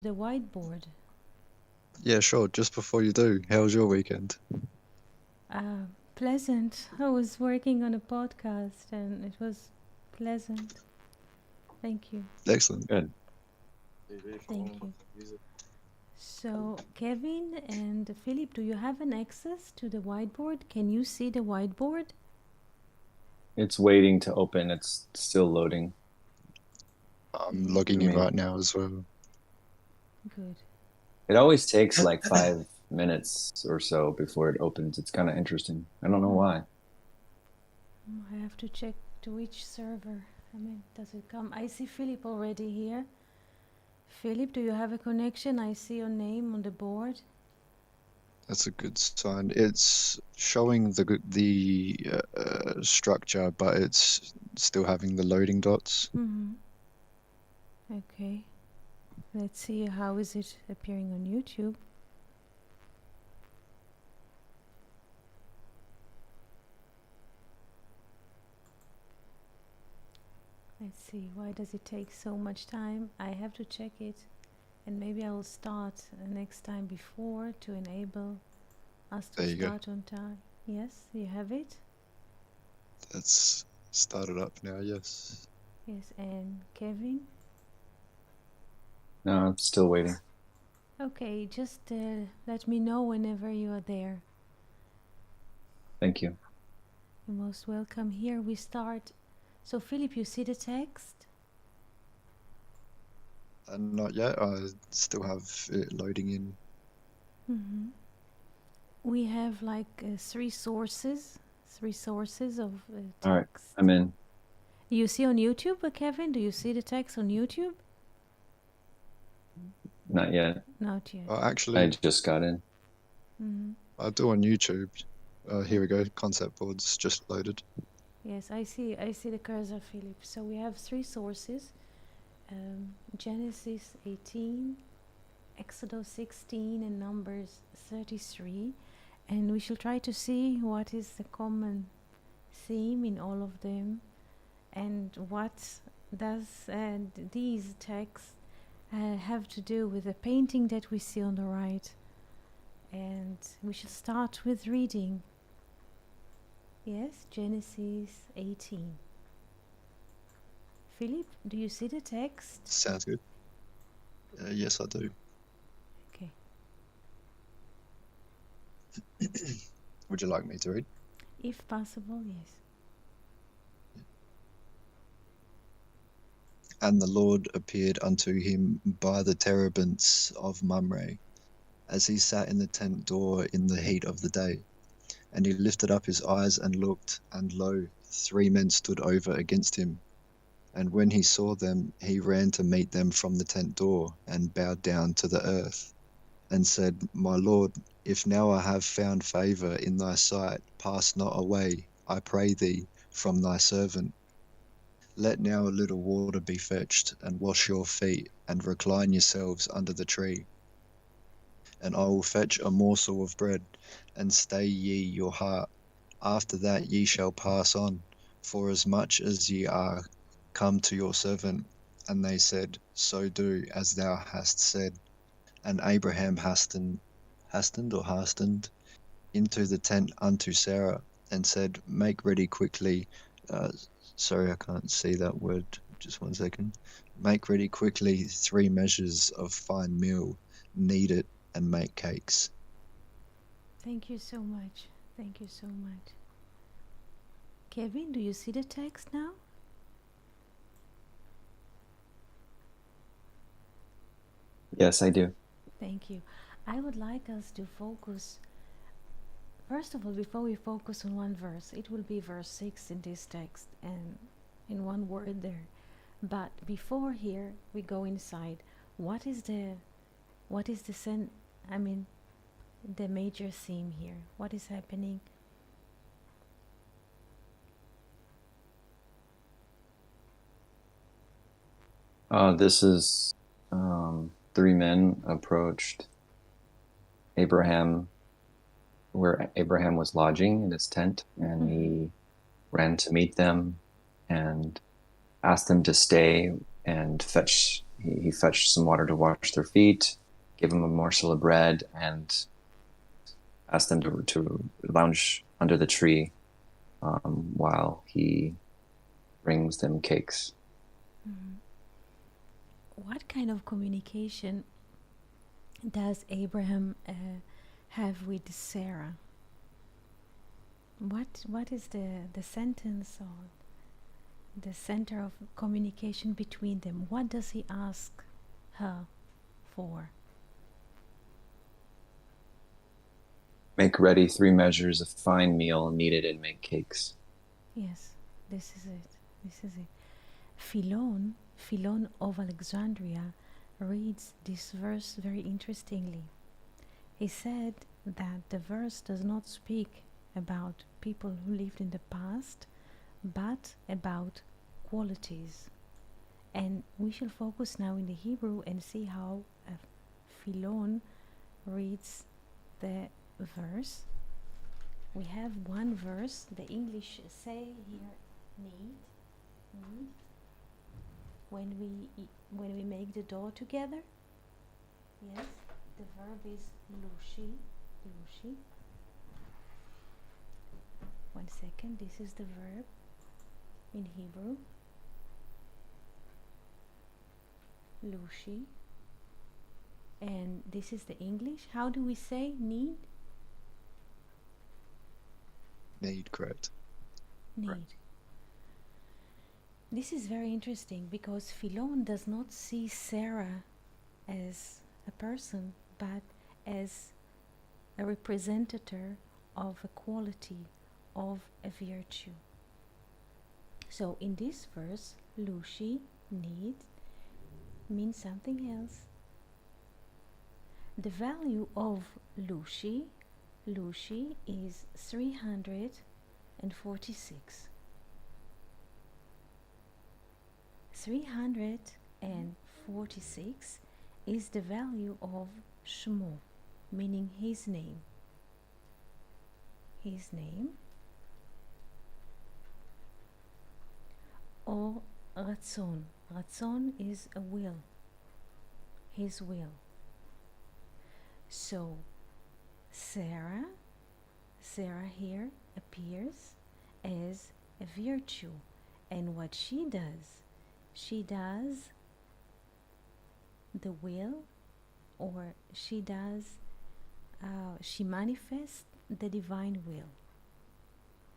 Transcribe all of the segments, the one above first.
the whiteboard. Yeah, sure. Just before you do, how was your weekend? Pleasant. I was working on a podcast and it was pleasant. Thank you. Excellent. Good. Thank you. So, Kevin and Philip, do you have an access to the whiteboard? Can you see the whiteboard? It's waiting to open. It's still loading. I'm logging in right now as well. Good. It always takes like 5 minutes or so before it opens. It's kind of interesting. I don't know why. I have to check to which server. Does it come? I see Philip already here. Philip, do you have a connection? I see your name on the board. That's a good sign. It's showing the structure, but it's still having the loading dots. Okay. Let's see, how is it appearing on YouTube? Let's see, why does it take so much time? I have to check it, and maybe I will start next time before to enable us to start on time. Yes, you have it? That's started up now, yes. Yes, and Kevin? No, I'm still waiting. Okay, just let me know whenever you are there. Thank you. You're most welcome. Here we start. So, Philip, you see the text? Not yet. I still have it loading in. We have like three sources of text. All right, I'm in. You see on YouTube, Kevin? Do you see the text on YouTube? Not yet. Not yet. Actually, I just got in. I do on YouTube. Here we go. Concept boards just loaded. Yes, I see the cursor, Philip. So we have three sources: Genesis 18, Exodus 16, and Numbers 33. And we shall try to see what is the common theme in all of them, and what does these texts have to do with the painting that we see on the right. And we shall start with reading. Yes, Genesis 18. Philip, do you see the text? Sounds good. Yes, I do. Okay. Would you like me to read? If possible, yes. And the Lord appeared unto him by the terebinths of Mamre, as he sat in the tent door in the heat of the day. And he lifted up his eyes and looked, and lo, 3 men stood over against him. And when he saw them, he ran to meet them from the tent door, and bowed down to the earth, and said, My Lord, if now I have found favour in thy sight, pass not away, I pray thee, from thy servant. Let now a little water be fetched, and wash your feet, and recline yourselves under the tree. And I will fetch a morsel of bread, and stay ye your heart. After that ye shall pass on, forasmuch as ye are come to your servant. And they said, So do as thou hast said. And Abraham hastened into the tent unto Sarah, and said, Make ready quickly. Sorry, I can't see that word. Just 1 second. Make ready quickly 3 measures of fine meal, knead it, and make cakes. Thank you so much. Thank you so much. Kevin, do you see the text now? Yes, I do. Thank you. I would like us to focus, first of all, before we focus on one verse, it will be verse 6 in this text and in one word there. But before here we go inside, what is the the major theme here? What is happening? This is 3 men approached Abraham, where Abraham was lodging in his tent, and he ran to meet them and asked them to stay and fetch he fetched some water to wash their feet, gave them a morsel of bread, and asked them to lounge under the tree while he brings them cakes. What kind of communication does Abraham have with Sarah? What is the sentence or the center of communication between them? What does he ask her for? Make ready 3 measures of fine meal, knead it, and make cakes. Yes, this is it. This is it. Philon of Alexandria reads this verse very interestingly. He said that the verse does not speak about people who lived in the past, but about qualities. And we shall focus now in the Hebrew and see how Philon reads the verse. We have one verse, the English say here, need. When we make the dough together, yes, the verb is lushi. One second, this is the verb in Hebrew, lushi, and this is the English. How do we say need? Need, correct. Need. Correct. This is very interesting because Philon does not see Sarah as a person, but as a representative of a quality, of a virtue. So in this verse, lushi, need, means something else. The value of lushi is 346. 346 is the value of Shmo, meaning his name. His name. Or Ratzon. Ratzon is a will. His will. So Sarah here appears as a virtue, and what she does the will, or she manifests the divine will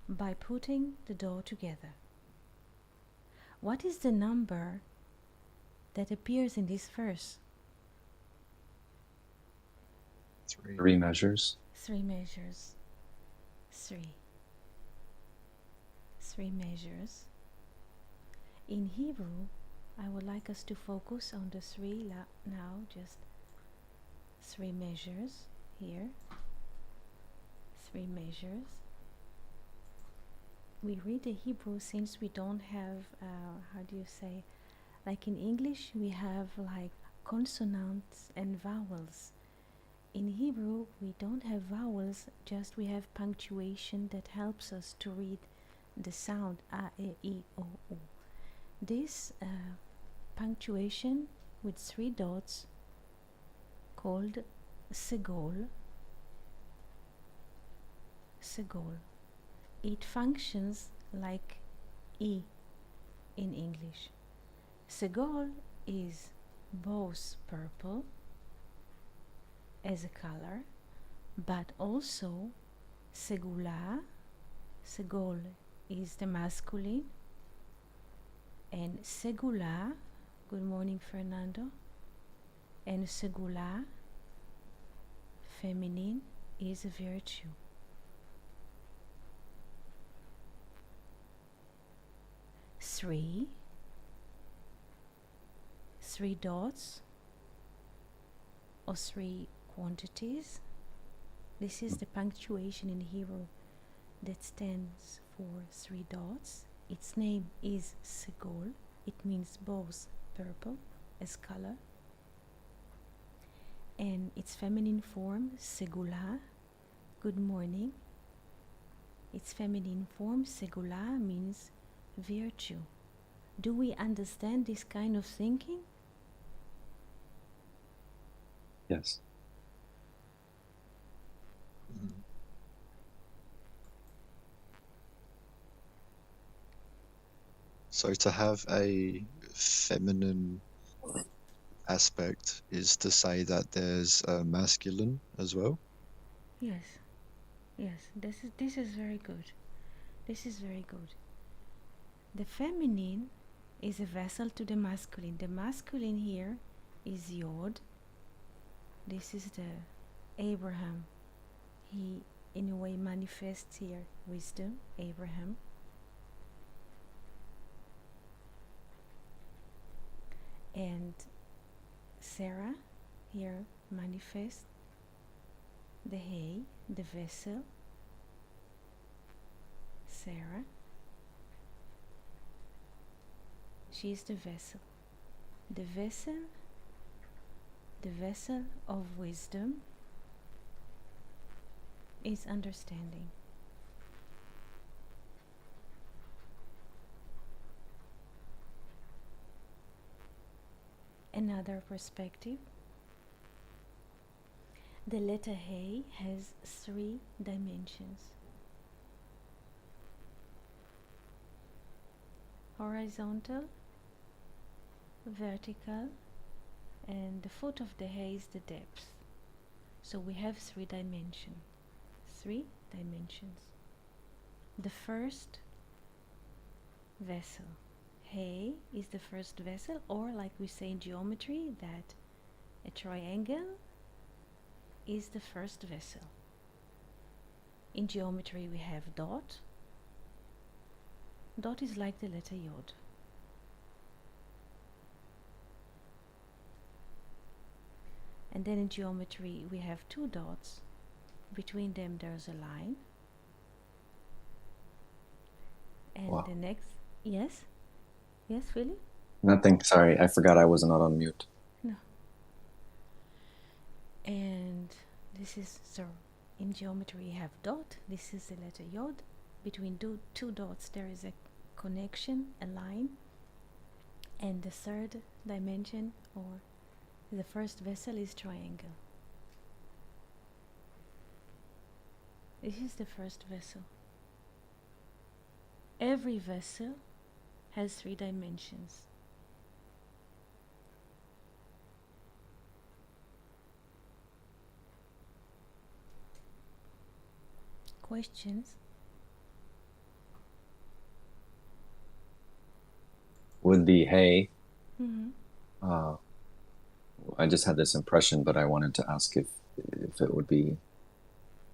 by putting the dough together. What is the number that appears in this verse? 3 measures. 3 measures. 3 measures. In Hebrew, I would like us to focus on the 3 now, just 3 measures here. 3 measures. We read the Hebrew since we don't have, how do you say, like in English we have like consonants and vowels. In Hebrew we don't have vowels, just we have punctuation that helps us to read the sound a, e, I, o, u. This punctuation with 3 dots called segol. It functions like I in English. Segol is both purple as a color, but also segula. Segol is the masculine, and segula, good morning Fernando, and segula, feminine, is a virtue. Three dots or 3 quantities. This is the punctuation in Hebrew that stands for 3 dots. Its name is segol. It means both purple as color, and its feminine form, segula, good morning. Its feminine form, segula, means virtue. Do we understand this kind of thinking? Yes. Mhm. So to have a feminine aspect is to say that there's a masculine as well. Yes, yes. This is very good. This is very good. The feminine is a vessel to the masculine. The masculine here is Yod. This is the Abraham. He, in a way, manifests here wisdom, Abraham. And Sarah here manifests the hay, the vessel, Sarah. She is the vessel. The vessel of wisdom is understanding. Another perspective. The letter He has 3 dimensions. Horizontal, vertical, and the foot of the He is the depth. So we have 3 dimensions. 3 dimensions. The first vessel. He is the first vessel, or like we say in geometry, that a triangle is the first vessel. In geometry we have dot. Dot is like the letter Yod. And then in geometry we have 2 dots. Between them there's a line. And Wow. the next, yes? Yes, Philip? Nothing. Sorry, I forgot I was not on mute. No. And this is, so in geometry you have dot. This is the letter Yod. Between 2 dots there is a connection, a line. And the third dimension, or the first vessel, is triangle. This is the first vessel. Every vessel has 3 dimensions. Questions? With the hay, Mm-hmm. I just had this impression, but I wanted to ask if it would be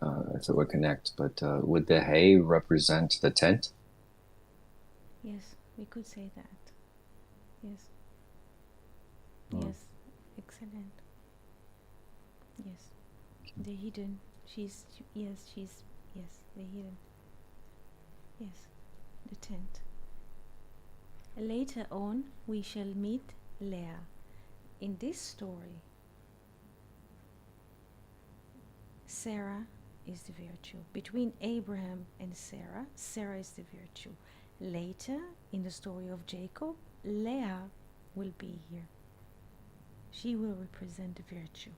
if it would connect. But would the hay represent the tent? Yes, we could say that. Yes. Mm. Yes. Excellent. Yes. The hidden. Yes, the hidden. Yes, the tent. Later on, we shall meet Leah. In this story, Sarah is the virtue. Between Abraham and Sarah, Sarah is the virtue. Later, in the story of Jacob, Leah will be here. She will represent the virtue.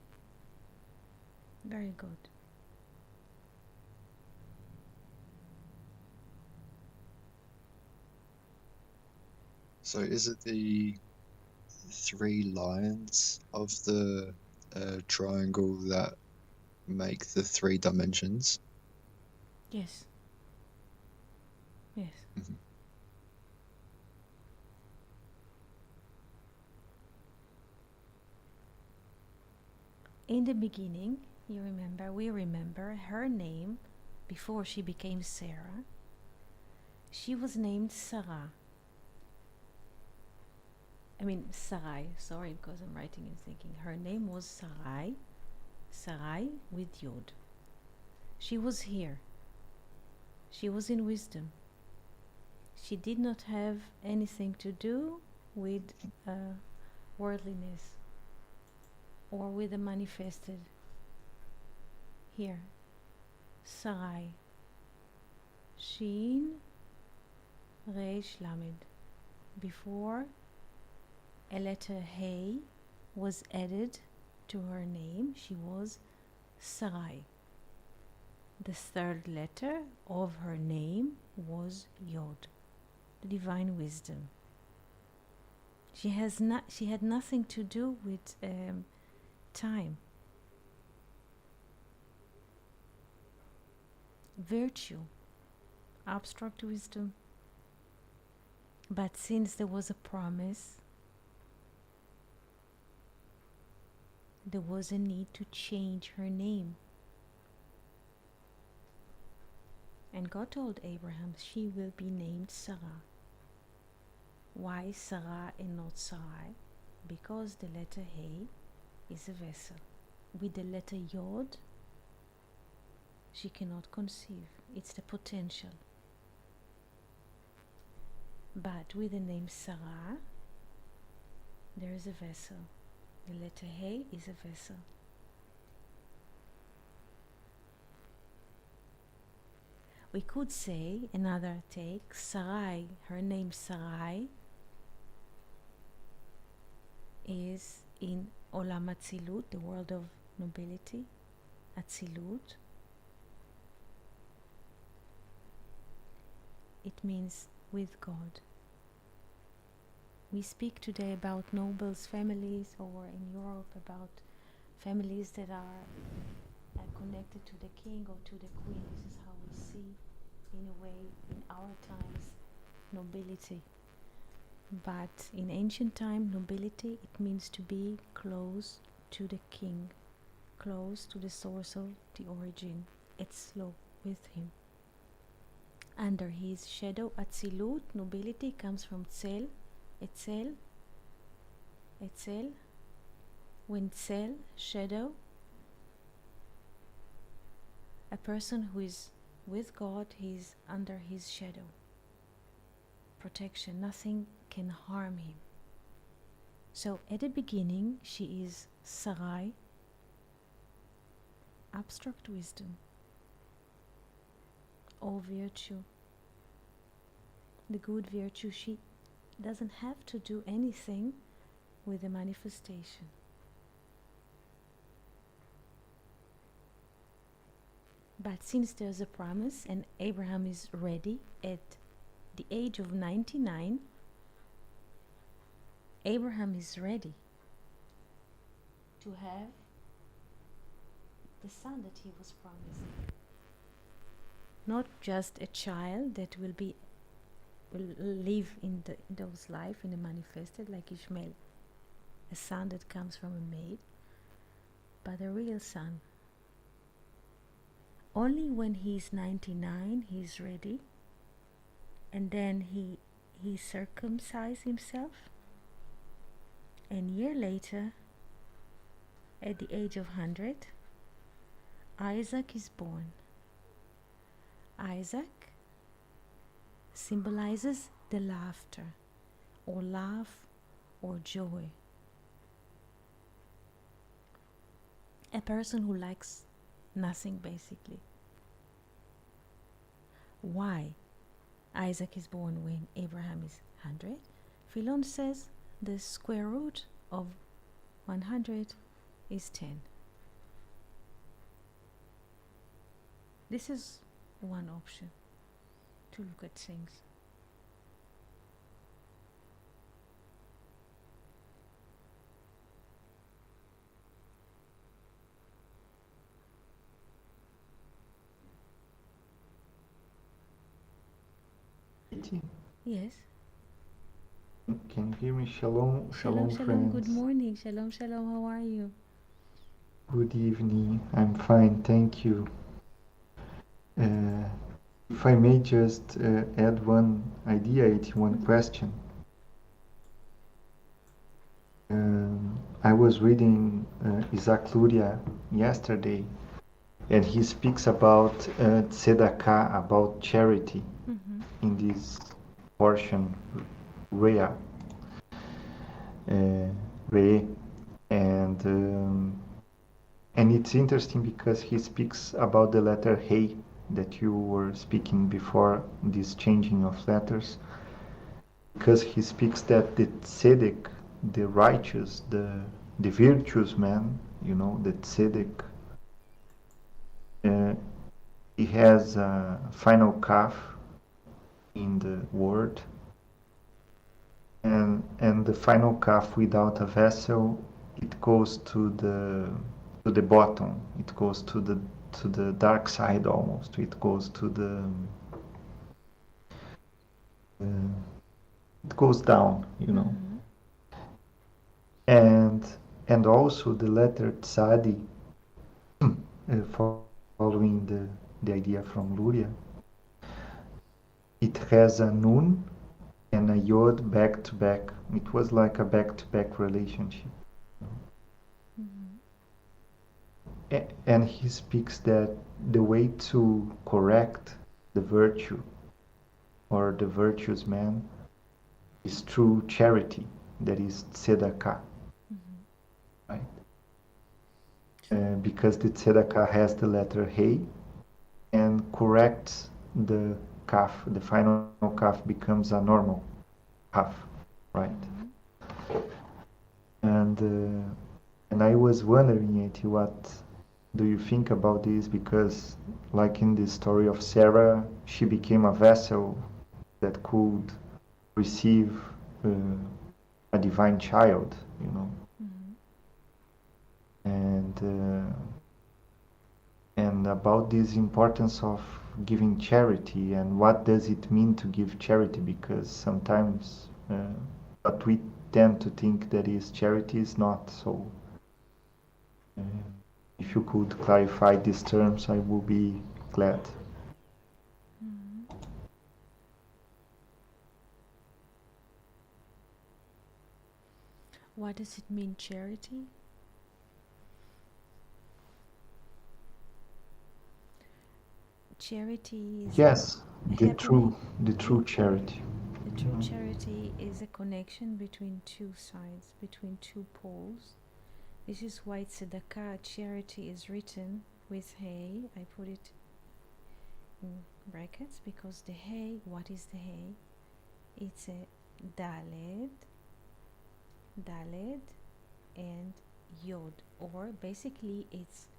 Very good. So is it the 3 lines of the triangle that make the 3 dimensions? Yes. Yes. Mhm. In the beginning, we remember her name before she became Sarah. She was named Sarah. Sarai, sorry, because I'm writing and thinking. Her name was Sarai, Sarai with Yod. She was here. She was in wisdom. She did not have anything to do with worldliness or with the manifested. Here, Sarai, Shin, Reish Lamed. Before a letter He was added to her name, she was Sarai. The third letter of her name was Yod, the divine wisdom. She had nothing to do with time. Virtue, abstract wisdom. But since there was a promise, there was a need to change her name. And God told Abraham she will be named Sarah. Why Sarah and not Sarai? Because the letter He is a vessel. With the letter Yod, she cannot conceive. It's the potential. But with the name Sarah, there is a vessel. The letter He is a vessel. We could say, another take, Sarai, her name Sarai, is in Olam Atzilut, the world of nobility, Atzilut. It means with God. We speak today about nobles families, or in Europe about families that are connected to the king or to the queen. This is how we see, in a way, in our times, nobility. But in ancient time, nobility, it means to be close to the king, close to the source of the origin, etzlo, with him. Under his shadow, Atzilut, nobility comes from Tzel, Etzel, when Tzel, shadow, a person who is with God, he is under his shadow. Protection, nothing can harm him. So at the beginning, she is Sarai, abstract wisdom, or virtue. The good virtue, she doesn't have to do anything with the manifestation. But since there's a promise and Abraham is ready at the age of 99, Abraham is ready to have the son that he was promised. Not just a child that will live in those life in the manifested, like Ishmael, a son that comes from a maid, but a real son. Only when he's 99 he's ready, and then he circumcised himself, and a year later, at the age of 100, Isaac is born. Isaac symbolizes the laughter, or laugh, or joy. A person who likes nothing, basically. Why Isaac is born when Abraham is 100? Philon says the square root of 100 is 10. This is one option to look at things. Yes. Can you hear me? Shalom, Shalom, friends. shalom. Good morning. Shalom, shalom. How are you? Good evening. I'm fine, thank you. If I may just add one idea, one question. I was reading Isaac Luria yesterday, and he speaks about tzedakah, about charity, in this portion, Rea, and it's interesting because he speaks about the letter He that you were speaking before, this changing of letters, because he speaks that the tzedek, the righteous, the virtuous man, the tzedek. He has a final kaf in the word, and the final kaf without a vessel, it goes to the bottom. It goes to the dark side almost. It goes to uh, it goes down, and also the letter tzadi, following the idea from Luria, it has a nun and a yod back to back. It was like a back to back relationship. And he speaks that the way to correct the virtue or the virtuous man is through charity, that is tzedakah, right? Because the tzedakah has the letter hey and corrects the kaf. The final kaf becomes a normal kaf, right? And I was wondering, Eti, what do you think about this? Because, like in the story of Sarah, she became a vessel that could receive a divine child, and about this importance of giving charity and what does it mean to give charity, because sometimes what we tend to think that is charity is not. So if you could clarify these terms, I will be glad. What does it mean, charity? Charity is Yes, the happening. true charity. The true charity is a connection between two sides, between two poles. This is why tzedakah, charity, is written with hey. I put it in brackets because the hey, what is the hey? It's a daled, and yod, or basically it's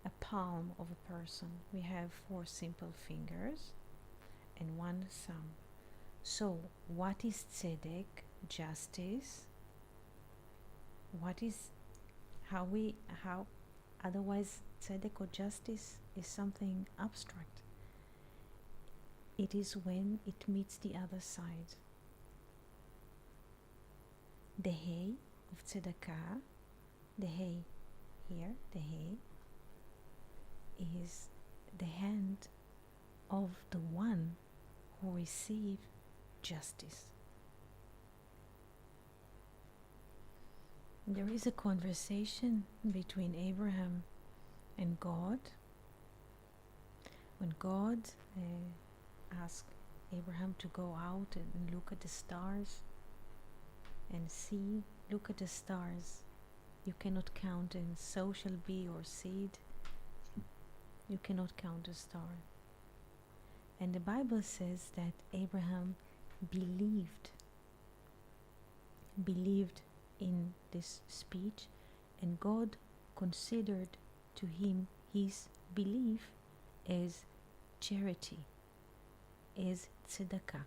a palm of a person. We have 4 simple fingers and 1 thumb. So what is tzedek, justice? What is how otherwise tzedek or justice is something abstract. It is when it meets the other side. The hay of tzedakah, the hay here, the hay is the hand of the one who receives justice. There is a conversation between Abraham and God. When God asked Abraham to go out and look at the stars and see, look at the stars. You cannot count, and so shall be your seed. You cannot count a star. And the Bible says that Abraham believed in this speech, and God considered to him his belief as charity, as tzedakah.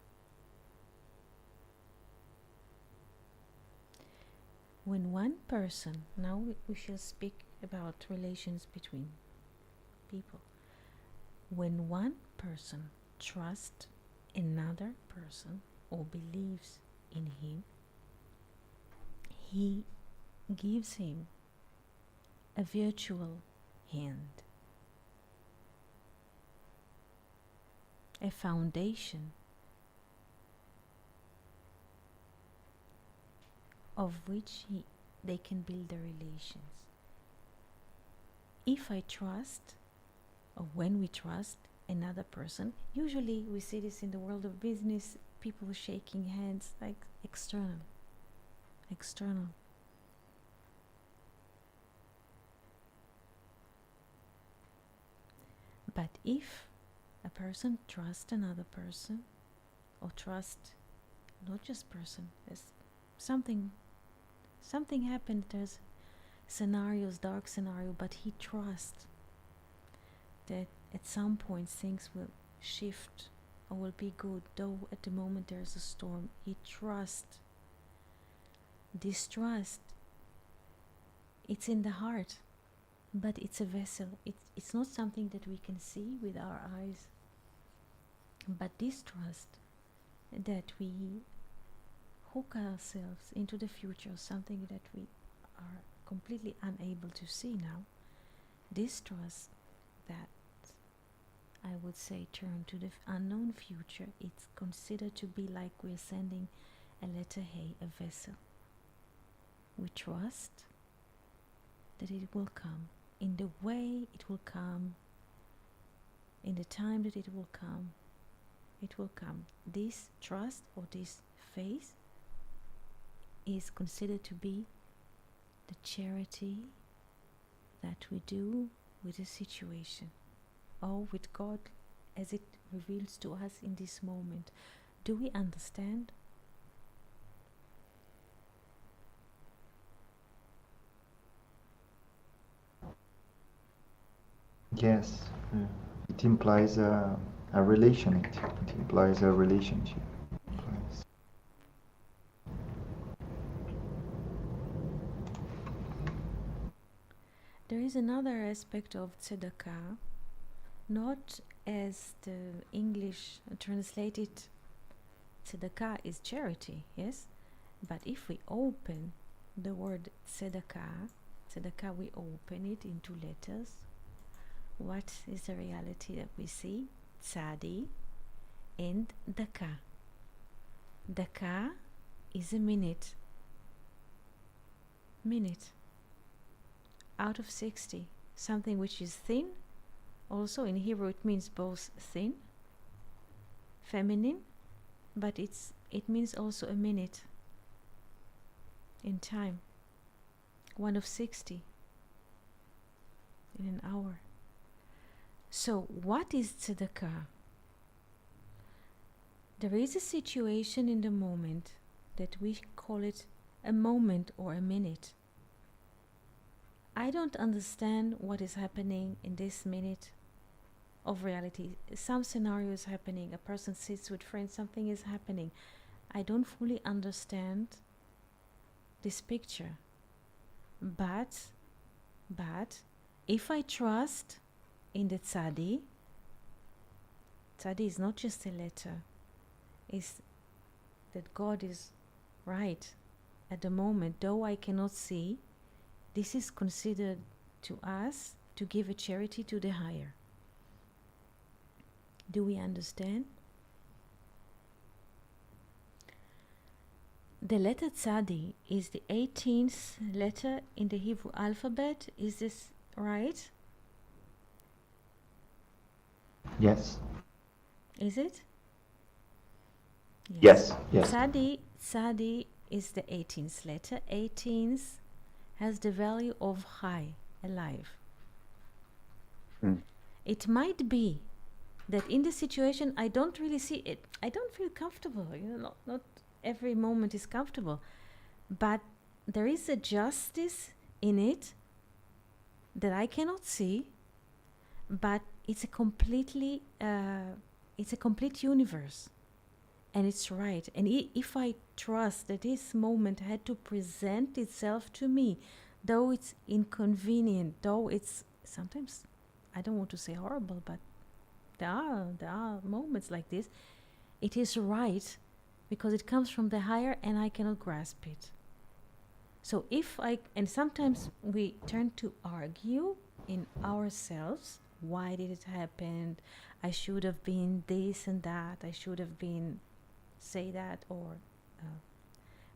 When one person, now we shall speak about relations between people. When one person trusts another person or believes in him, he gives him a virtual hand, a foundation of which they can build their relations. If I trust, or when we trust another person, usually we see this in the world of business, people shaking hands, like external. But if a person trusts another person, or trust not just person, there's something happened, there's scenarios, dark scenario, but he trusts that at some point things will shift or will be good, though at the moment there's a storm. He trusts. This trust, it's in the heart, but it's a vessel. It's not something that we can see with our eyes. But this trust that we hook ourselves into the future, something that we are completely unable to see now, this trust that I would say turn to the unknown future, it's considered to be like we're sending a letter A, a vessel. We trust that it will come in the way it will come, in the time that it will come. It will come. This trust or this faith is considered to be the charity that we do with a situation or with God as it reveals to us in this moment. Do we understand? Yes, it implies a relation. It implies a relationship. Implies. There is another aspect of tzedakah, not as the English translated tzedakah is charity, yes? But if we open the word tzedakah, we open it into letters. What is the reality that we see? Tzadi and daka. Daka is a minute. Out of 60. Something which is thin. Also in Hebrew it means both thin, feminine, but it means also a minute in time. 1 of 60 in an hour. So what is tzedakah? There is a situation in the moment that we call it a moment or a minute. I don't understand what is happening in this minute of reality. Some scenario is happening. A person sits with friends, something is happening. I don't fully understand this picture. But if I trust in the tzadi is not just a letter. It's that God is right at the moment, though I cannot see. This is considered to us to give a charity to the higher. Do we understand? The letter tzadi is the 18th letter in the Hebrew alphabet. Is this right? Yes. Is it? Yes. Tzadi is the 18th letter. 18th has the value of high, alive. It might be that in the situation I don't really see it. I don't feel comfortable. Not every moment is comfortable. But there is a justice in it that I cannot see, but it's a complete universe, and it's right. And if I trust that this moment had to present itself to me, though it's inconvenient, though it's sometimes, I don't want to say horrible, but there are moments like this, it is right because it comes from the higher and I cannot grasp it. So and sometimes we turn to argue in ourselves. Why did it happen? I should have been this and that. I should have been say that, or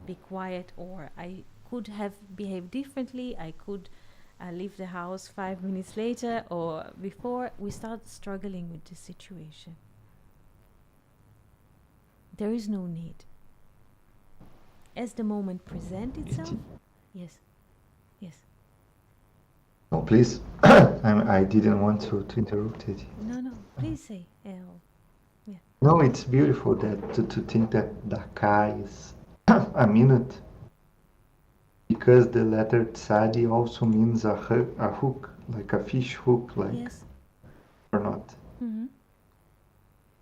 be quiet, or I could have behaved differently. I could leave the house 5 minutes later or before. We start struggling with the situation. There is no need. As the moment presents itself. Yes. Oh, please. I didn't want to interrupt it. No, please say. No, it's beautiful that to think that Dakar is a minute. because the letter tzadi also means a hook, like a fish hook, like, Yes. or not. Mm-hmm.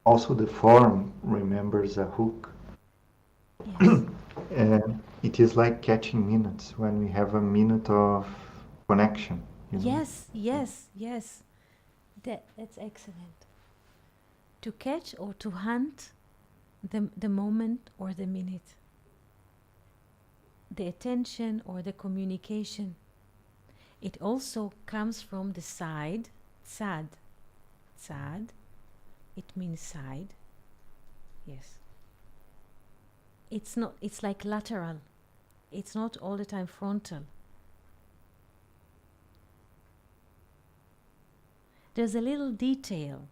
Also, the form remembers a hook. Yes. And it is like catching minutes when we have a minute of connection, you know. Yes, yes, yes. That's excellent. To catch or to hunt the moment or the minute, the attention or the communication. It also comes from the side, tzad. Tzad, it means side. Yes. It's like lateral. It's not all the time frontal. There's a little detail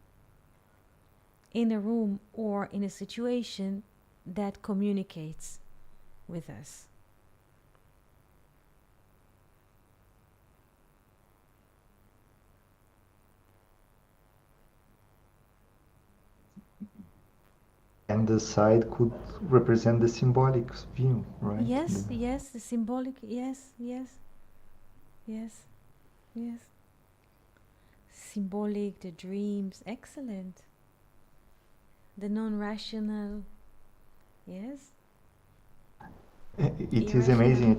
in a room or in a situation that communicates with us. And the side could represent the symbolic view, right? Yes, yes, the symbolic, yes, yes, yes, yes. Symbolic, the dreams, excellent. The non-rational, yes. It is amazing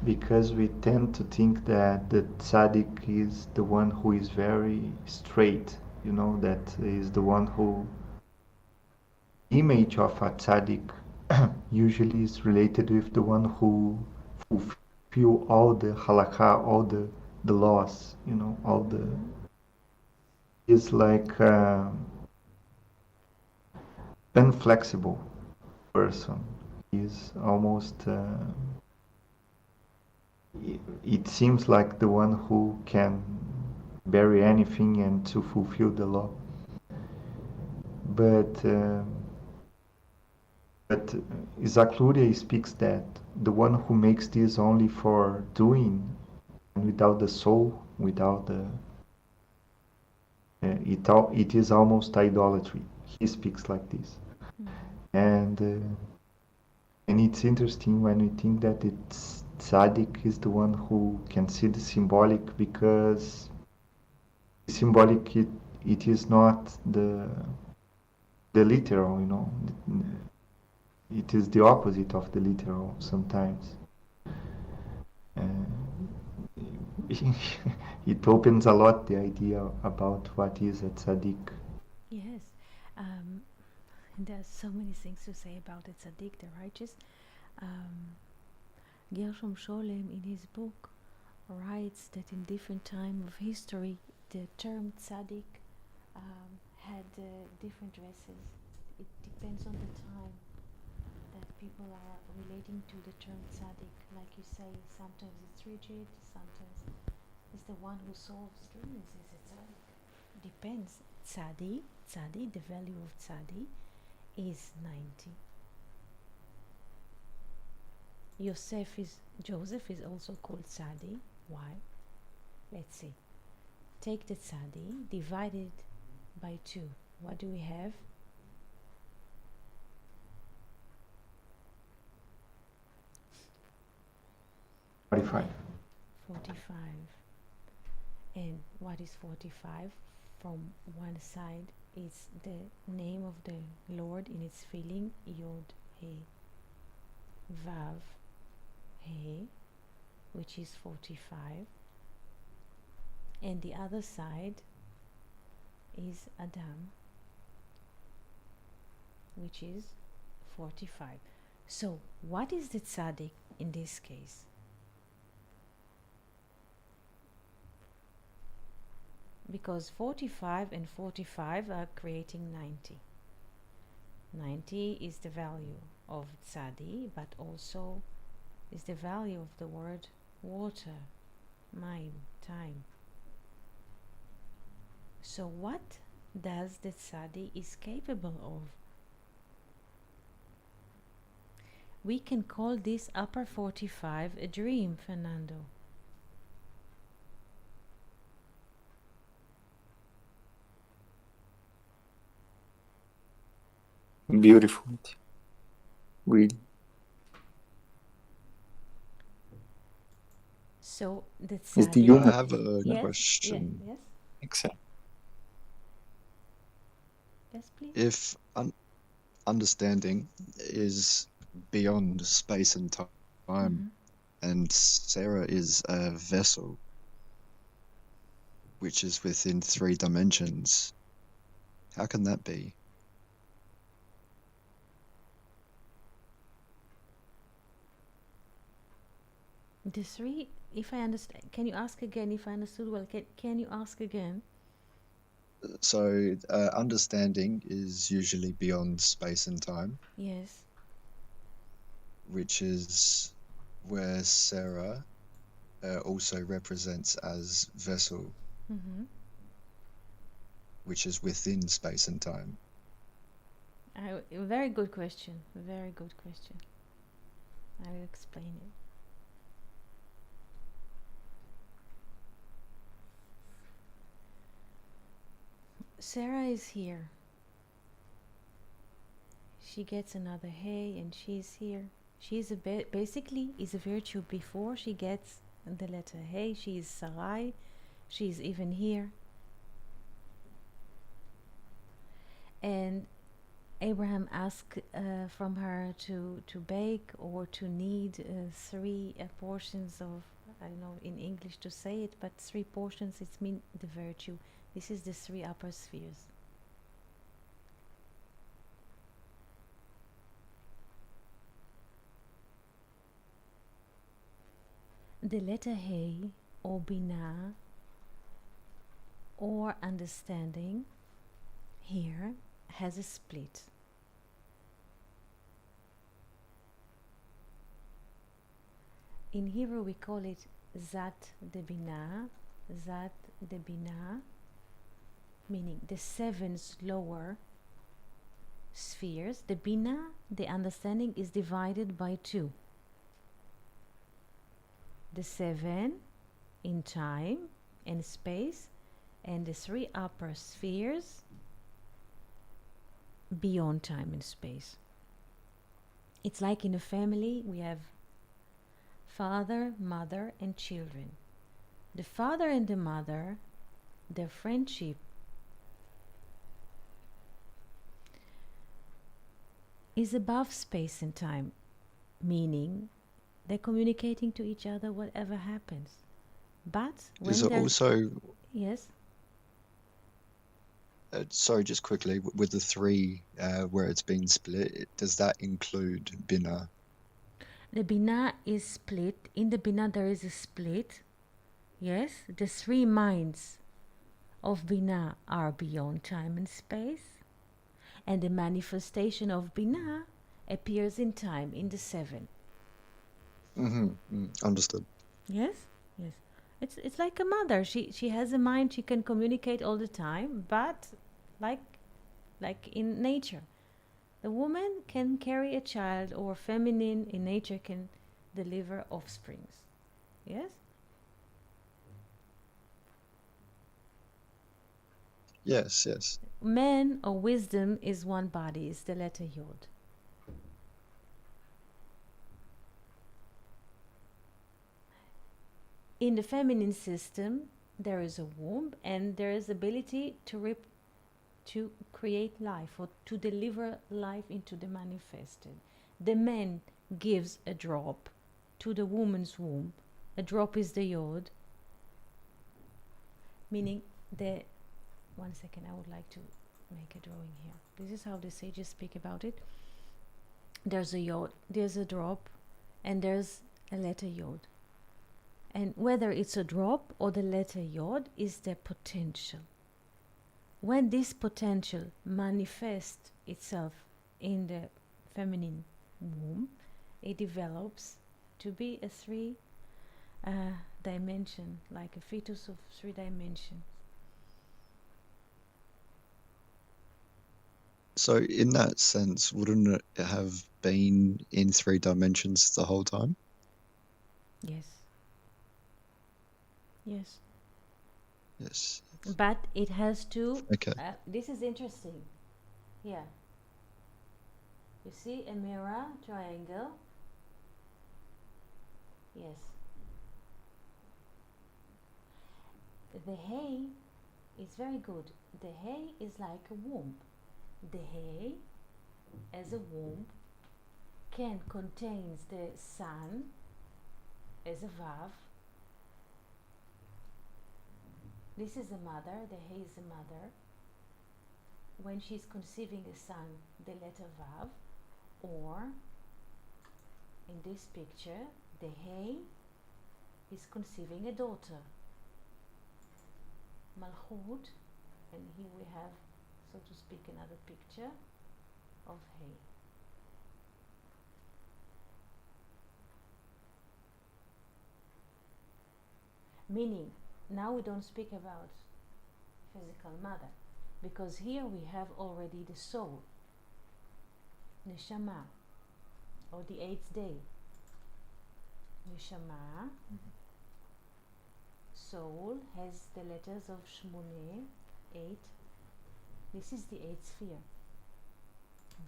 because we tend to think that the tzaddik is the one who is very straight, you know, that is the one who image of a tzaddik usually is related with the one who fulfill all the halakha, all the laws, you know, all the is like inflexible person. He's almost it seems like the one who can bury anything and to fulfill the law. But Isaac Luria speaks that the one who makes this only for doing and without the soul, without the it is almost idolatry. He speaks like this, and it's interesting when we think that it's tzaddik is the one who can see the symbolic because symbolic it is not the literal, you know. It is the opposite of the literal sometimes. It opens a lot the idea about what is a tzaddik. Yes. There's so many things to say about the tzaddik, the righteous. Gershom Scholem, in his book, writes that in different time of history, the term tzaddik had different dresses. It depends on the time that people are relating to the term tzaddik. Like you say, sometimes it's rigid, sometimes it's the one who solves dreams. Is a tzaddik? Depends. Tzadi, the value of tzadi is 90. Joseph is also called tzadi. Why? Let's see. Take the tzadi, divide it by 2. What do we have? 45. 45. And what is 45? From one side is the name of the Lord in its filling, Yod, He, Vav, He, which is 45. And the other side is Adam, which is 45. So, what is the tzaddik in this case? Because 45 and 45 are creating 90. 90 is the value of tzadi, but also is the value of the word water, maim, time. So what does the tzadi is capable of? We can call this upper 45 a dream, Fernando. Beautiful. Really. So the Is the tzaddik. I have a Yes. Yes. question. Yes. Excellent. Yes, please. If understanding is beyond space and time, Mhm. and Sarah is a vessel which is within 3 dimensions, how can that be? The three, if I understand, can you ask again if I understood well? Can you ask again? So, understanding is usually beyond space and time, Yes. which is where Sarah also represents as vessel, Mm-hmm. which is within space and time. Very good question. Very good question. I will explain it. Sarah is here. She gets another hay and she's here. She's basically is a virtue before she gets the letter hey. She is Sarai. She's even here. And Abraham asked from her to bake or to knead 3 portions of, I don't know in English to say it, but 3 portions, it's mean the virtue. This is the 3 upper spheres. The letter He or Binah or understanding here has a split. In Hebrew we call it Zat de Binah, Zat de Binah, meaning the 7 lower spheres. The Binah, the understanding, is divided by 2. The 7 in time and space, and the 3 upper spheres beyond time and space. It's like in a family we have father, mother, and children. The father and the mother, their friendship is above space and time, meaning they're communicating to each other whatever happens. But Is when it they're also, yes, sorry, just quickly, with the 3 where it's been split, does that include Bina? the Binah is split. In the Binah there is a split. Yes, the 3 minds of Binah are beyond time and space, and the manifestation of Binah appears in time in the 7. Understood. Yes, yes. It's like a mother. She has a mind. She can communicate all the time, but like in nature, the woman can carry a child, or feminine in nature can deliver offsprings. Yes. Yes, yes. Man or wisdom is one body. Is the letter Yod. In the feminine system, there is a womb, and there is ability to create life or to deliver life into the manifested. The man gives a drop to the woman's womb. A drop is the Yod, meaning the. One second, I would like to make a drawing here. This is how the sages speak about it. There's a Yod, there's a drop, and there's a letter Yod. And whether it's a drop or the letter Yod is the potential. When this potential manifests itself in the feminine womb, it develops to be a 3 dimension, like a fetus of 3 dimensions. So in that sense, wouldn't it have been in 3 dimensions the whole time? Yes. Yes. Yes. But it has to. Okay. This is interesting. Here. You see a mirror triangle? Yes. the hay is very good. The hay is like a womb. The hay, as a womb, can contains the sun as a vav. This is a mother. The hay is a mother. When she's conceiving a son, the letter vav, or in this picture, the hay is conceiving a daughter, Malchut, and here we have, so to speak, another picture of hay. Meaning, now we don't speak about physical mother, because here we have already the soul, neshama, or the eighth day. Neshama, soul, has the letters of Shmoneh, 8. This is the eighth sphere.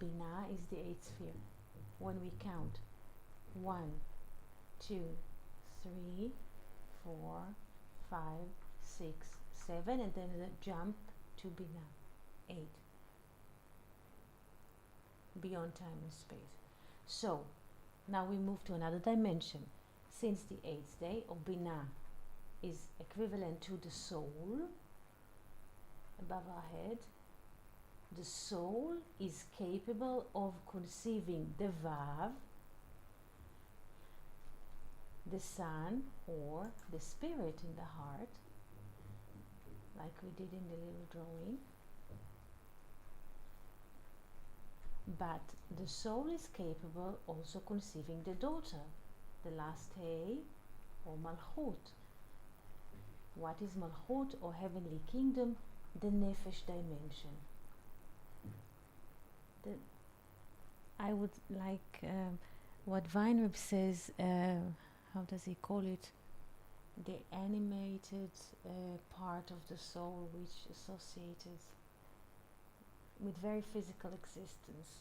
Binah is the eighth sphere. When we count 1, 2, 3, 4, 5, 6, 7, and then the jump to Binah, 8. Beyond time and space. So, now we move to another dimension. Since the eighth day, or Binah, is equivalent to the soul above our head, the soul is capable of conceiving the Vav, the Son, or the Spirit in the heart, like we did in the little drawing. But the soul is capable also conceiving the daughter, the last hay, or Malchut. What is Malchut, or heavenly kingdom? The Nefesh dimension. I would like what Weinreb says, how does he call it? The animated part of the soul which associated with very physical existence.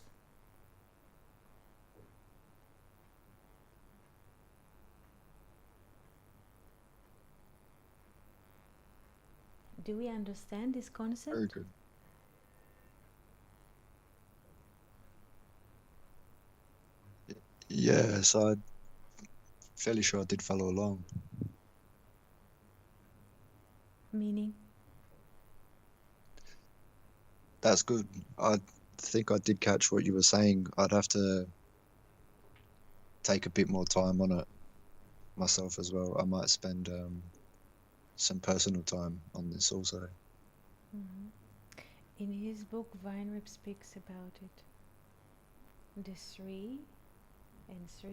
Do we understand this concept? Very good. Yes, I'm fairly sure I did follow along. Meaning? That's good. I think I did catch what you were saying. I'd have to take a bit more time on it myself as well. I might spend some personal time on this also. Mm-hmm. In his book, Weinreb speaks about it. The 3 and 3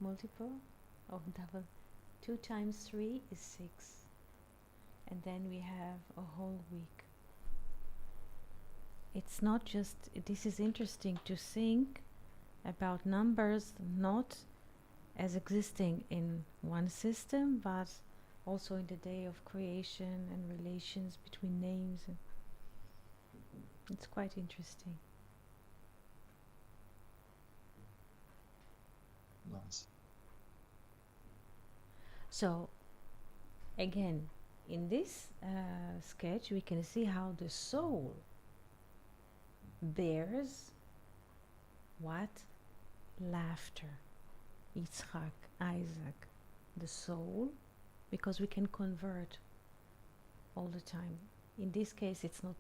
multiple of double. 2 times 3 is 6. And then we have a whole week. It's not just, this is interesting to think about numbers not as existing in one system, but also in the day of creation and relations between names. And it's quite interesting. Nice. So, again, in this sketch, we can see how the soul bears what? Laughter. Yitzchak, Isaac, the soul, because we can convert all the time. In this case, it's not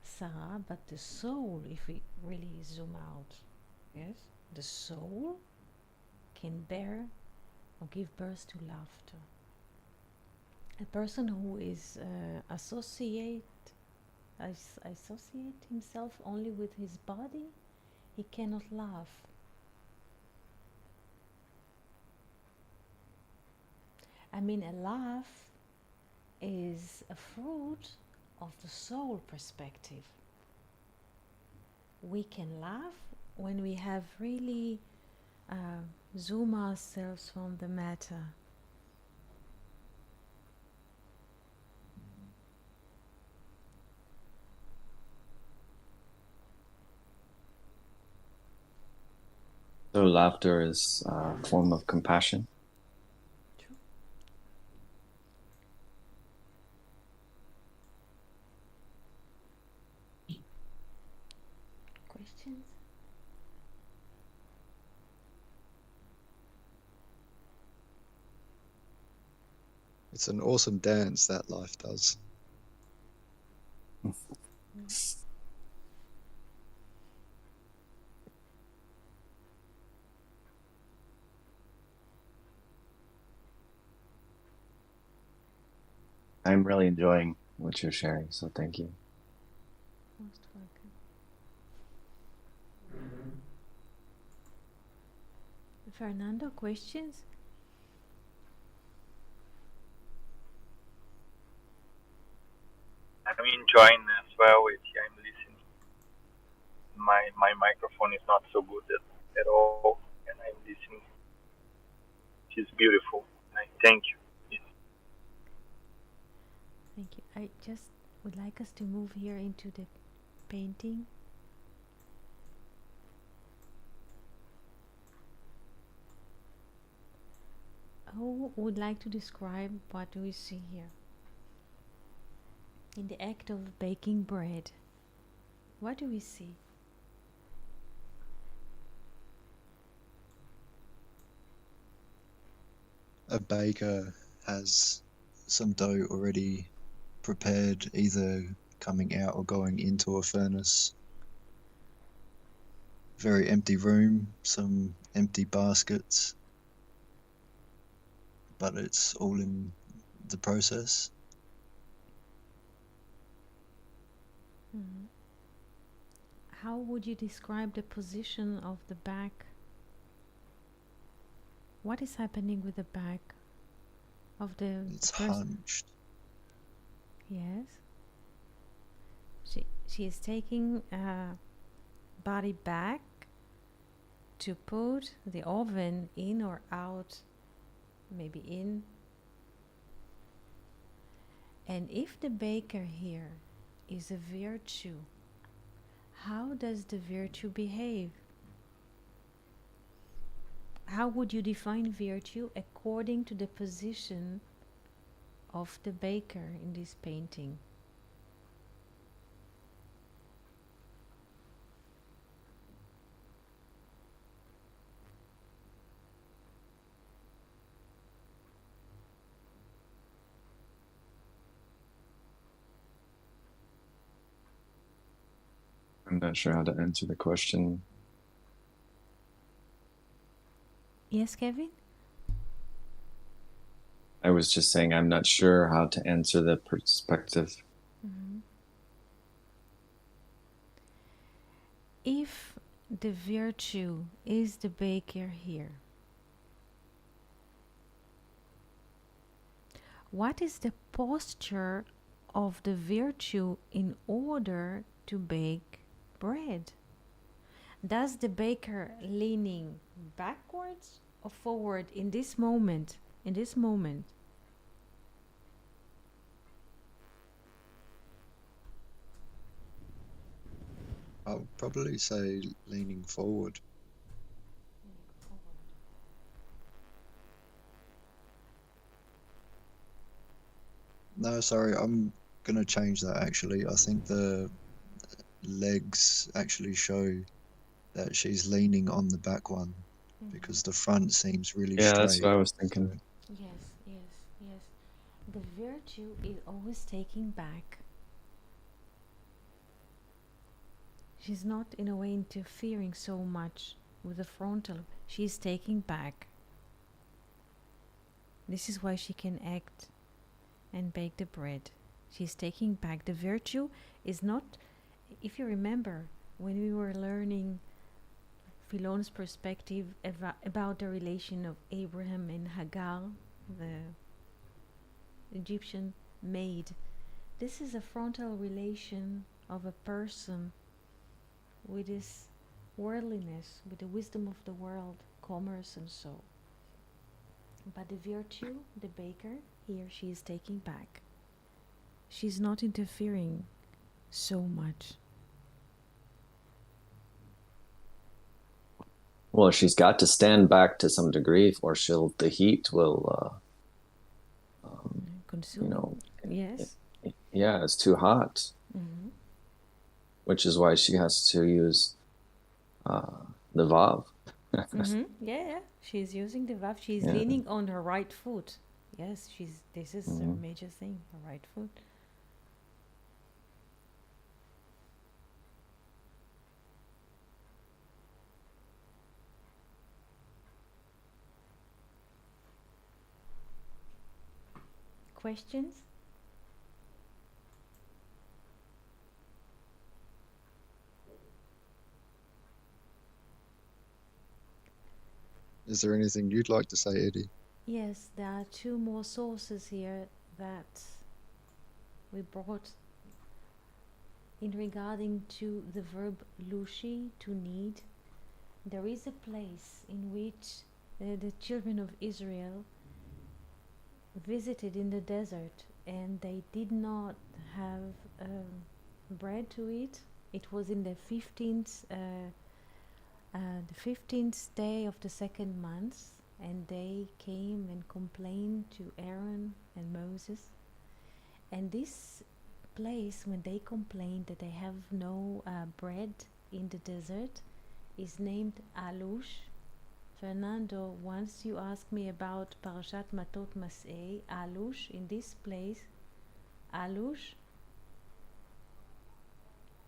Sarah, but the soul, if we really zoom out, yes, the soul can bear or give birth to laughter. A person who is associate himself only with his body, he cannot laugh. I mean, a laugh is a fruit of the soul perspective. We can laugh when we have really zoom ourselves from the matter. So laughter is a form of compassion. True. questions? It's an awesome dance that life does. I'm really enjoying what you're sharing, so thank you. Most welcome. Fernando, questions? I'm enjoying as well with you. I'm listening. My microphone is not so good at all, and I'm listening. It's beautiful. And I thank you. Thank you. I just would like us to move here into the painting. Who would like to describe what do we see here? In the act of baking bread, what do we see? A baker has some dough already prepared, either coming out or going into a furnace. Very empty room, some empty baskets, but it's all in the process. Mhm. How would you describe the position of the back? What is happening with the back of the It's person? hunched. Yes. She is taking body back to put the oven in or out, maybe in. And if the baker here is a virtue, how does the virtue behave? How would you define virtue according to the position of the baker in this painting? I'm not sure how to answer the question. Yes, Kevin? I was just saying I'm not sure how to answer the perspective. Mm-hmm. If the virtue is the baker here, what is the posture of the virtue in order to bake bread? Does the baker leaning backwards or forward in this moment? In this moment, I'll probably say leaning forward. No, sorry, I'm gonna change that actually. I think the legs actually show that she's leaning on the back one because the front seems really Yeah, that's straight. what I was thinking. So yes. The virtue is always taking back. She's not in a way interfering so much with the frontal. She's taking back. This is why she can act and bake the bread. She's taking back. The virtue is not, if you remember, when we were learning Philon's perspective about the relation of Abraham and Hagar, the Egyptian maid, this is a frontal relation of a person with his worldliness, with the wisdom of the world, commerce and so. But the virtue, the baker, here she is taking back. She's not interfering so much. Well, she's got to stand back to some degree, or the heat will, Consume. you know, Yes. yeah, it's too hot, Mm-hmm. which is why she has to use the Vav. Yeah, she's using the vav. She's Yeah. leaning on her right foot. Yes, this is her Mhm. major thing, her right foot. Questions? Is there anything you'd like to say, Eddie? Yes, there are two more sources here that we brought in regarding to the verb lushi, to need. There is a place in which the children of Israel visited in the desert, and they did not have bread to eat. It was in the 15th day of the second month, and they came and complained to Aaron and Moses. And this place, when they complained that they have no bread in the desert, is named Alush. Fernando, once you asked me about Parashat Matot Mas'eh, Alush, in this place, Alush,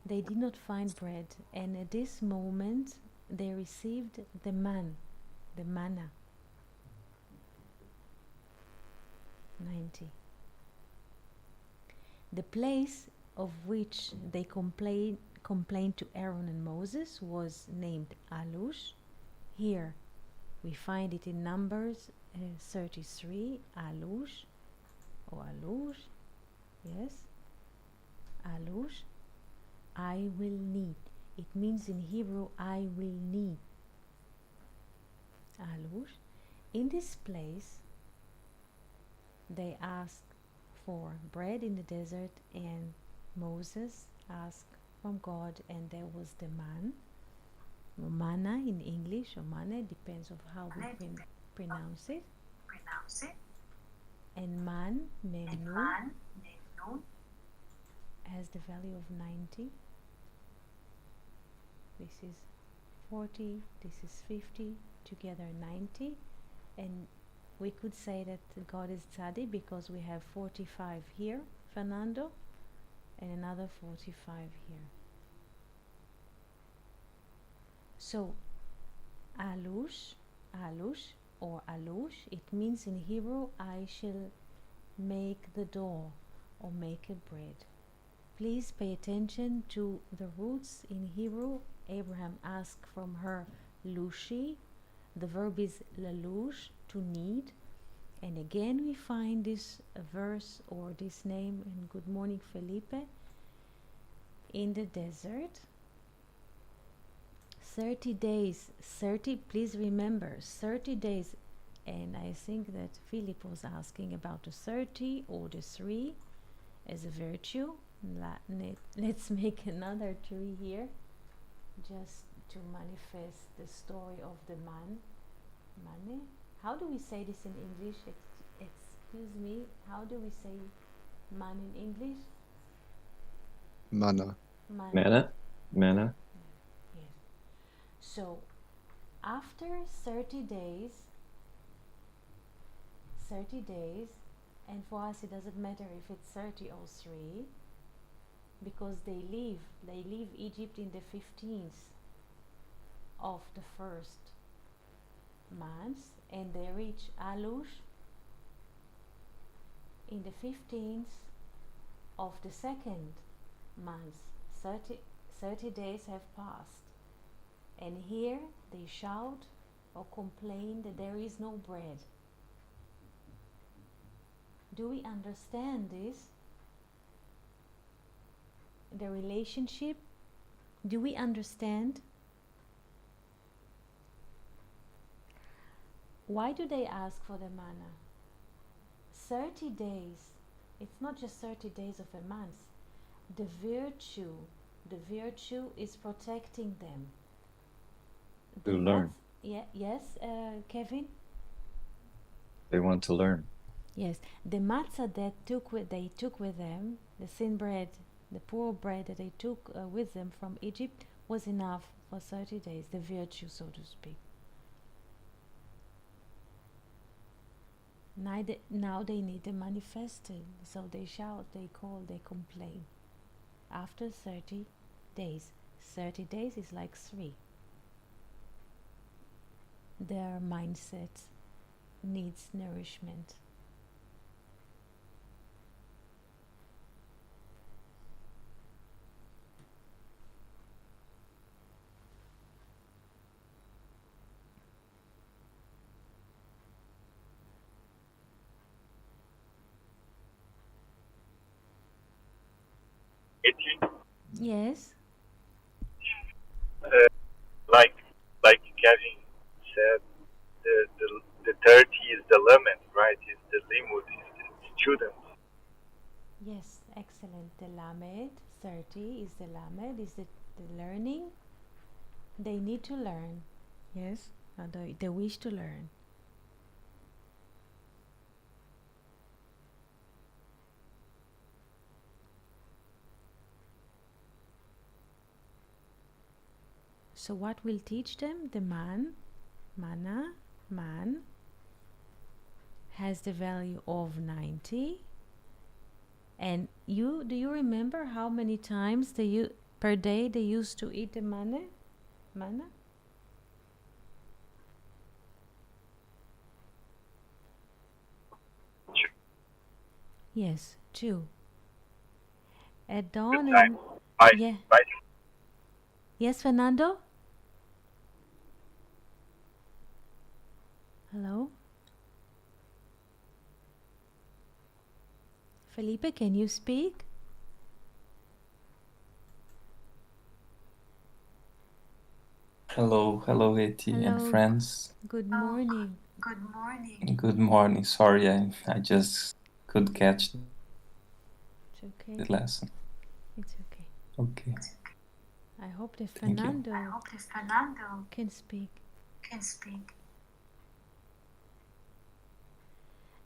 they did not find bread, and at this moment they received the manna. 90. The place of which they complained to Aaron and Moses was named Alush. Here we find it in Numbers 33, Alush, or Alush, yes, Alush, I will need. It means in Hebrew, I will need. Alush. In this place, they asked for bread in the desert, and Moses asked from God, and there was the manna in English, or manna, depends on how we pronounce it. And menu, has the value of 90. This is 40, this is 50, together 90. And we could say that God is tzaddik because we have 45 here, Fernando, and another 45 here. So alush, or alush, it means in Hebrew, I shall make the door, or make a bread. Please pay attention to the roots in Hebrew. Abraham asked from her lushi. The verb is lalush, to need. And again we find this verse or this name in Good Morning Felipe in the desert. 30 days, please remember, 30 days. And I think that Philip was asking about the 30 or the 3 as a virtue. Let's make another tree here just to manifest the story of the manna. How do we say this in English? Excuse me, how do we say man in English? Manna. Manna. Yes. So after 30 days, and for us it doesn't matter if it's 30 or 3, because they leave Egypt in the 15th of the first month, and they reach Alush in the 15th of the second month. 30 days have passed, and here they shout or complain that there is no bread. Do we understand this? The relationship? Do we understand? Why do they ask for the manna? 30 days. It's not just 30 days of a month. The virtue is protecting them. To learn. Yes, Kevin? They want to learn. Yes, the matzah that they took with them, the thin bread, the poor bread that they took with them from Egypt, was enough. for 30 days, the virtue, so to speak. Now they need to manifest it, so they shout, they call, they complain. After 30 days, 30 days is like 3. Their mindset needs nourishment. Yes. Like Kevin said, the 30 is the limit, right? Is the limit, is the student. Yes, excellent. The Lamed, 30 is the Lamed, is the learning. They need to learn. Yes, they wish to learn. So what will teach them? The manna, man, has the value of 90. And do you remember how many times per day they used to eat the manna? Yes, 2. At dawn and yeah. Yes, Fernando? Hello? Felipe, can you speak? Hello, Eti and Hello. friends. Good morning. Good morning. Sorry, I just could catch It's okay. the lesson. It's okay. Okay. I hope that Thank you. Fernando can speak.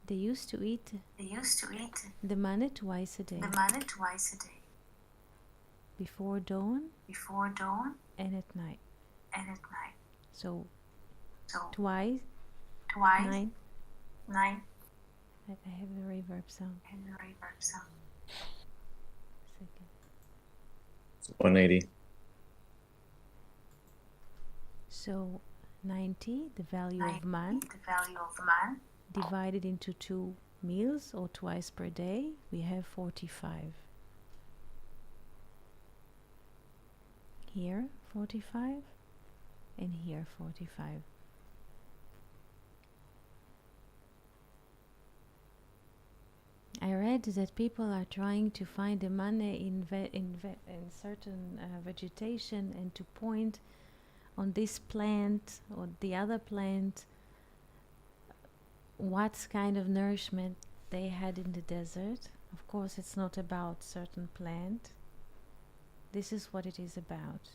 They used to eat the manna twice a day. Before dawn and at night. So twice. 9. I have the reverb sound. Second. 180. So 90, the value of man, divided into 2 meals or twice per day, we have 45. Here 45 and here 45. I read that people are trying to find the manna in certain vegetation and to point on this plant or the other plant what kind of nourishment they had in the desert. Of course, it's not about certain plant. This is what it is about.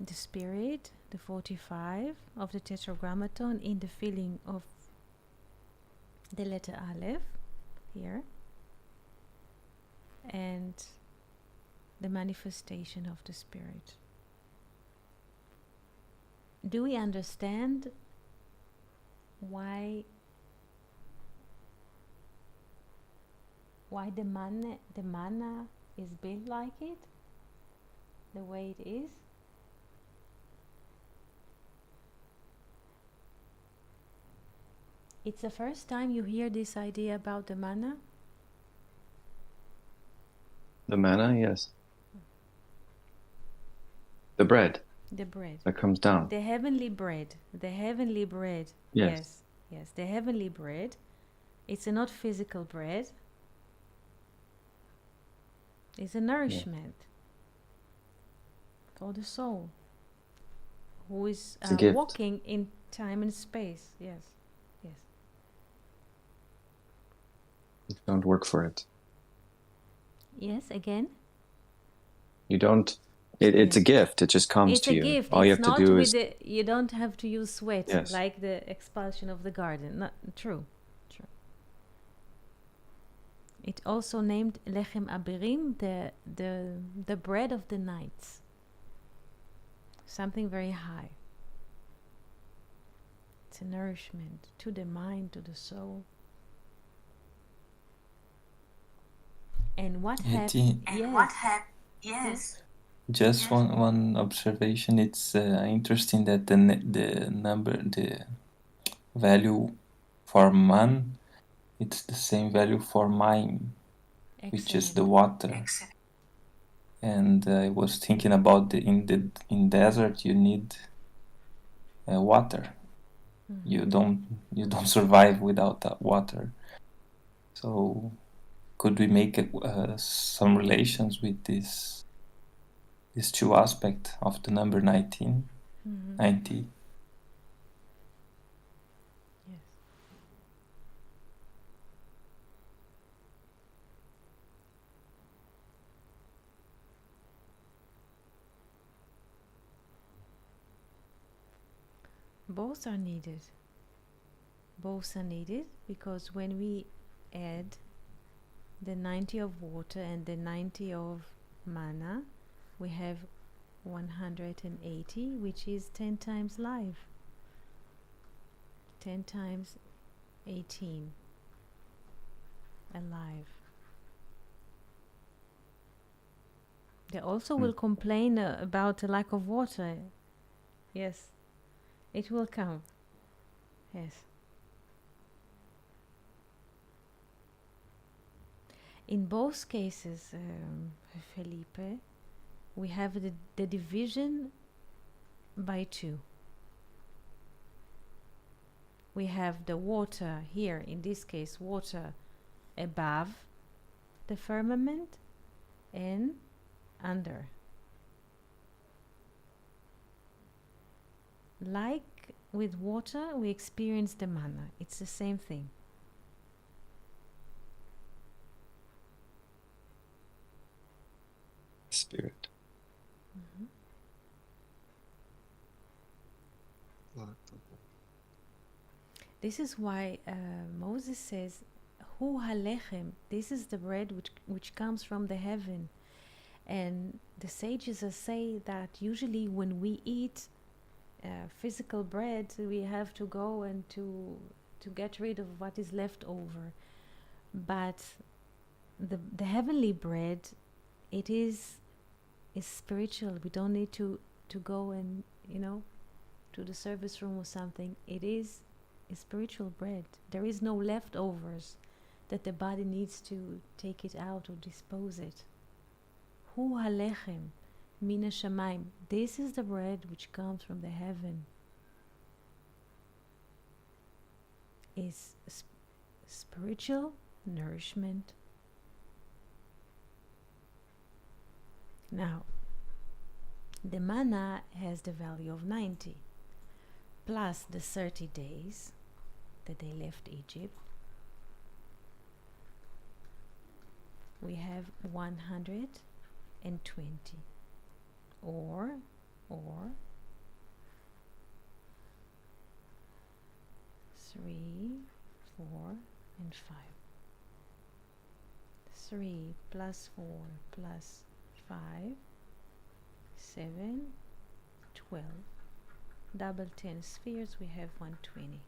The spirit, the 45 of the tetragrammaton in the filling of the letter Aleph here, and the manifestation of the spirit. Do we understand why the manna is built like it, the way it is? It's the first time you hear this idea about the manna? The manna, yes. The bread. The bread. That comes down. The heavenly bread. The heavenly bread. Yes. Yes. The heavenly bread. It's not physical bread. It's a nourishment for the soul, who is walking in time and space. Yes. You don't work for it. Yes, again? You don't. It's a gift. It just comes to you. It's a gift. All you have to do is. You don't have to use sweat, Yes. like the expulsion of the garden. Not true. It also named Lechem Abirim, the bread of the nights. Something very high. It's a nourishment to the mind, to the soul. And what happened? Yes. Just one observation. It's interesting that the value for man, it's the same value for mine, which is the water. And I was thinking about in desert you need water. You don't survive without that water. So could we make some relations with these two aspects of the number 19, 90? Yes. Both are needed. Both are needed because when we add the 90 of water and the 90 of manna, we have 180, which is 10 times life. 10 times 18. Alive. They also will complain about the lack of water. Yes. It will come. Yes. In both cases, Felipe, we have the division by 2. We have the water here, in this case, water above the firmament and under. Like with water, we experience the manna. It's the same thing. Spirit. This is why Moses says, Hu halechem, this is the bread which comes from the heaven. And the sages say that usually when we eat physical bread, we have to go and to get rid of what is left over. But the heavenly bread, it is spiritual. We don't need to go and, to the service room or something. It is a spiritual bread. There is no leftovers that the body needs to take it out or dispose it. Hu halechem mina shamayim. This is the bread which comes from the heaven. Is spiritual nourishment. Now, the manna has the value of 90, plus the 30 days that they left Egypt. We have 120, or 3, 4, and 5. 3 plus 4 plus 5, 7, 12. Double 10 spheres, we have 120.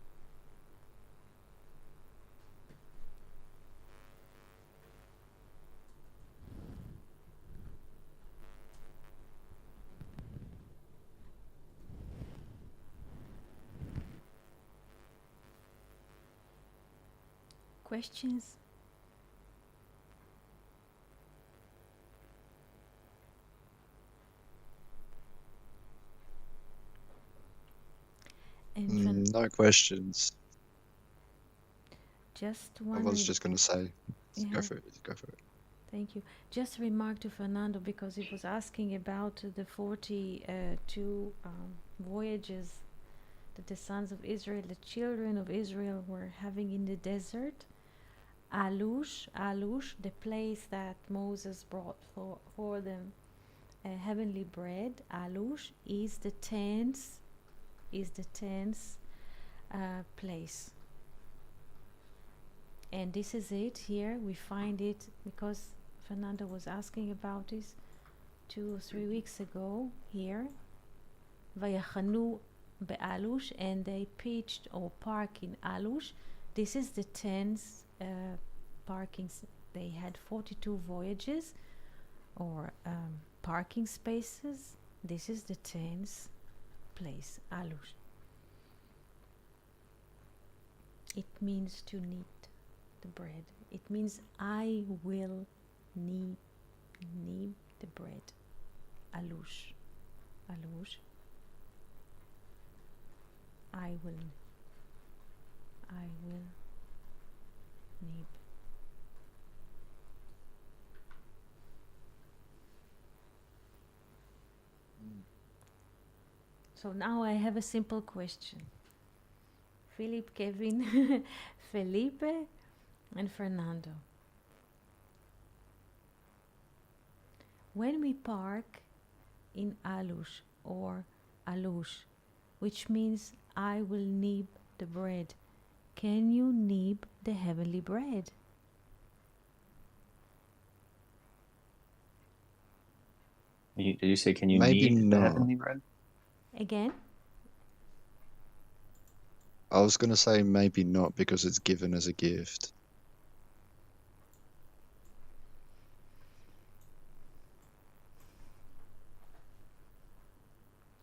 Questions? And No questions. just I one. was just going to say, Yeah. go for it. Thank you. Just a remark to Fernando, because he was asking about the 42 voyages that the sons of Israel, the children of Israel, were having in the desert. Alush, the place that Moses brought for them heavenly bread. Alush is the tenth place. And this is it here. We find it because Fernando was asking about this 2 or 3 weeks ago here. Vayachanu be'alush, and they pitched or park in Alush. This is the 10th parkings. They had 42 voyages or parking spaces. This is the 10th place, Alush. It means to knead the bread. It means I will knead the bread. Alush. Alush. I will knead. So now I have a simple question. Philip, Kevin, Felipe, and Fernando. When we park in Alush or Alush, which means I will knead the bread, can you knead the heavenly bread? Did you say, can you Maybe knead the not. heavenly bread? Again? I was going to say maybe not because it's given as a gift.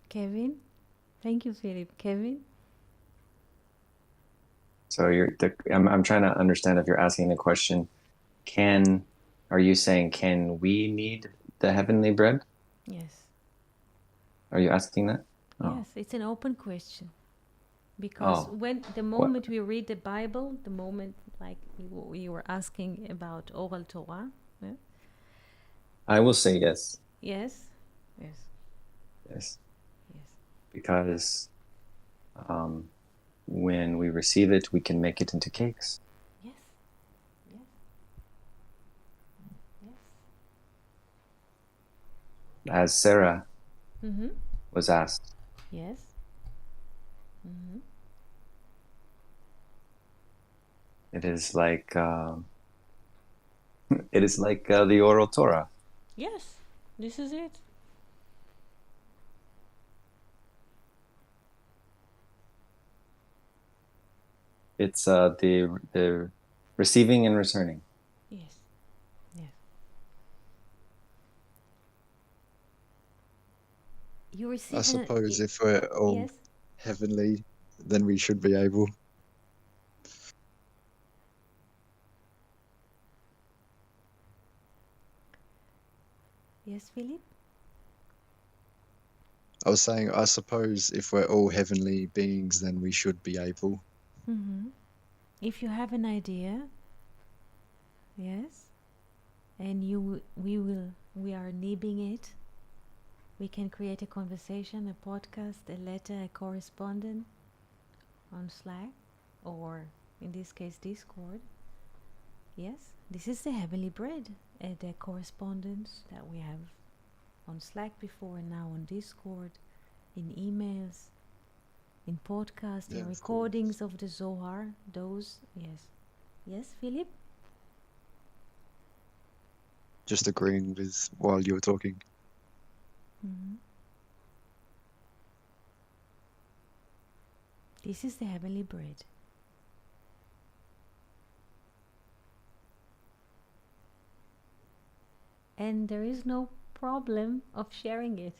Kevin? Thank you, Philip. Kevin? So I'm trying to understand if you're asking the question, are you saying, can we knead the heavenly bread? Yes. Are you asking that? Oh. Yes, it's an open question. Because when the moment we read the Bible, the moment like you were asking about oral Torah, yeah? I will say yes. Yes, yes, Yes. yes. Because when we receive it, we can make it into cakes. Yes, yes, yes. As Sarah Mm-hmm. was asked. Yes. Mm-hmm. It is like the oral Torah. Yes, this is it. It's the receiving and returning. Yes, yes. You receive. I suppose if we're all yes. heavenly, then we should be able. Yes, Philip. I was saying, I suppose if we're all heavenly beings, then we should be able. Mm-hmm. If you have an idea, yes, and we are nibbing it. We can create a conversation, a podcast, a letter, a correspondence on Slack, or in this case, Discord. Yes, this is the heavenly bread, the correspondence that we have on Slack before and now on Discord, in emails, in podcasts, in recordings of the Zohar. Those, yes. Yes, Philip? Just agreeing with while you were talking. Mm-hmm. This is the heavenly bread. And there is no problem of sharing it.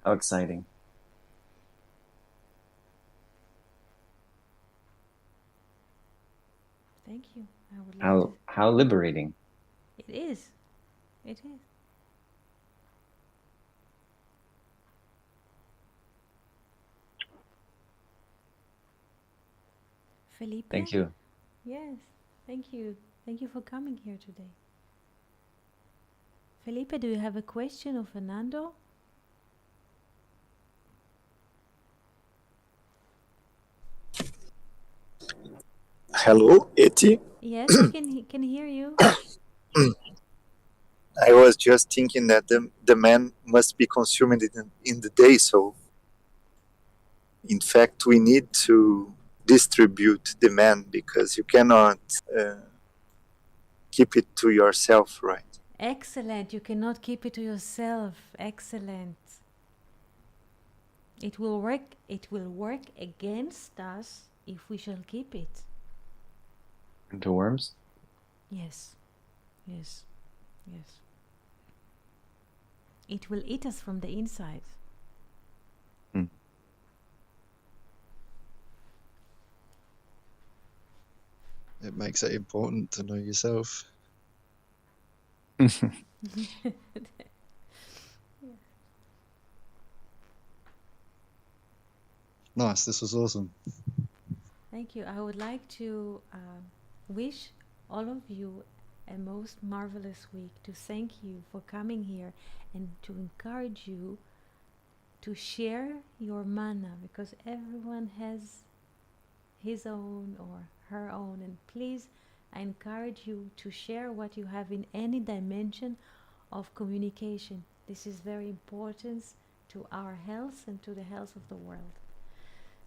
How exciting. Thank you. I would like How liberating. It is. It is. Felipe? Thank you. Yes. Thank you. Thank you for coming here today. Felipe, do you have a question of Fernando? Hello, Eti. Yes, we can hear you. I was just thinking that the man must be consumed in the day. So, in fact, we need to distribute the man because you cannot keep it to yourself, right? Excellent. You cannot keep it to yourself. Excellent. It will work. It will work against us if we shall keep it. Into worms? Yes. Yes. Yes. It will eat us from the inside. It makes it important to know yourself. Nice, this was awesome. Thank you. I would like to wish all of you a most marvelous week, to thank you for coming here and to encourage you to share your manna, because everyone has his own or her own, and please, I encourage you to share what you have in any dimension of communication. This is very important to our health and to the health of the world.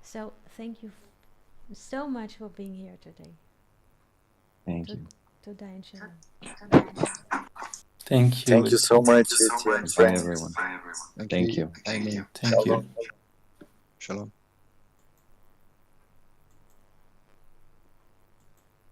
So thank you so much for being here today. Thank you. Toda and shalom. Thank you. Thank you so much, Etienne. Bye, everyone. Thank Thank you. you. Amen. Thank you. Shalom.